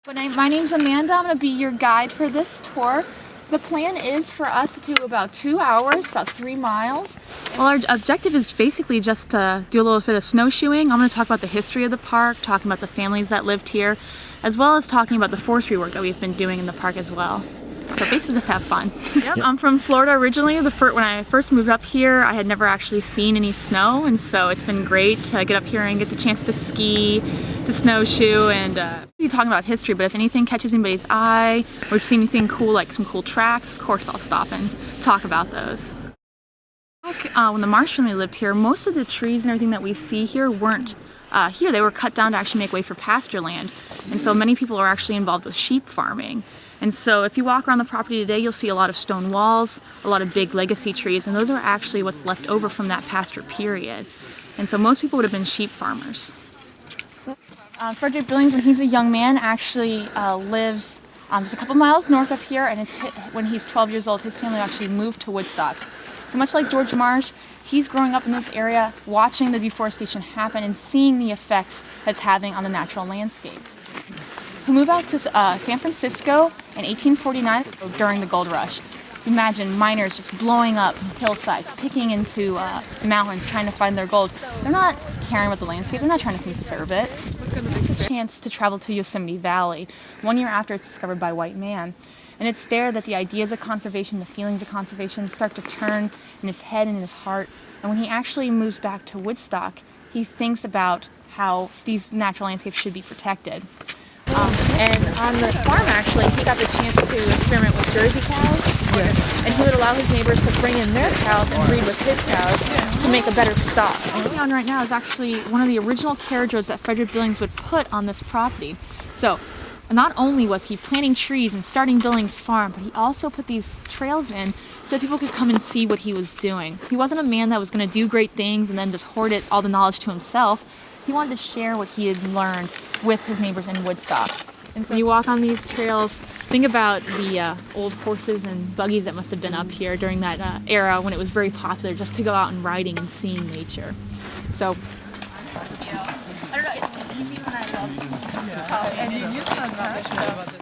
My name's Amanda. I'm going to be your guide for this tour. The plan is for us to do about 2 hours, about 3 miles. Well, our objective is basically just to do a little bit of snowshoeing. I'm going to talk about the history of the park, talking about the families that lived here, as well as talking about the forestry work that we've been doing in the park as well. So basically just have fun. Yep. I'm from Florida originally. When I first moved up here, I had never actually seen any snow, and so it's been great to get up here and get the chance to ski, to snowshoe, and be talking about history, but if anything catches anybody's eye, or see anything cool, like some cool tracks, of course I'll stop and talk about those. Back when the Marsh family lived here, most of the trees and everything that we see here weren't here. They were cut down to actually make way for pasture land, and so many people are actually involved with sheep farming. And so if you walk around the property today, you'll see a lot of stone walls, a lot of big legacy trees, and those are actually what's left over from that pasture period. And so most people would have been sheep farmers. Frederick Billings, when he's a young man, actually lives just a couple miles north of here, and when he's 12 years old, his family actually moved to Woodstock. So much like George Marsh, he's growing up in this area, watching the deforestation happen and seeing the effects it's having on the natural landscape. He moved out to San Francisco in 1849 during the gold rush. Imagine miners just blowing up hillsides, picking into mountains, trying to find their gold. They're not caring about the landscape, they're not trying to conserve it. It's a chance to travel to Yosemite Valley 1 year after it's discovered by white man. And it's there that the ideas of conservation, the feelings of conservation start to turn in his head and in his heart. And when he actually moves back to Woodstock, he thinks about how these natural landscapes should be protected. And on the farm, actually, he got the chance to experiment with Jersey cows. Yes. And he would allow his neighbors to bring in their cows and breed with his cows to make a better stock. What we're on right now is actually one of the original carriage roads that Frederick Billings would put on this property. So not only was he planting trees and starting Billings Farm, but he also put these trails in so that people could come and see what he was doing. He wasn't a man that was going to do great things and then just hoard all the knowledge to himself. He wanted to share what he had learned with his neighbors in Woodstock. And so when you walk on these trails, think about the old horses and buggies that must have been up here during that era when it was very popular just to go out and riding and seeing nature. So, I don't know, it's easy when I love. And you sound passionate about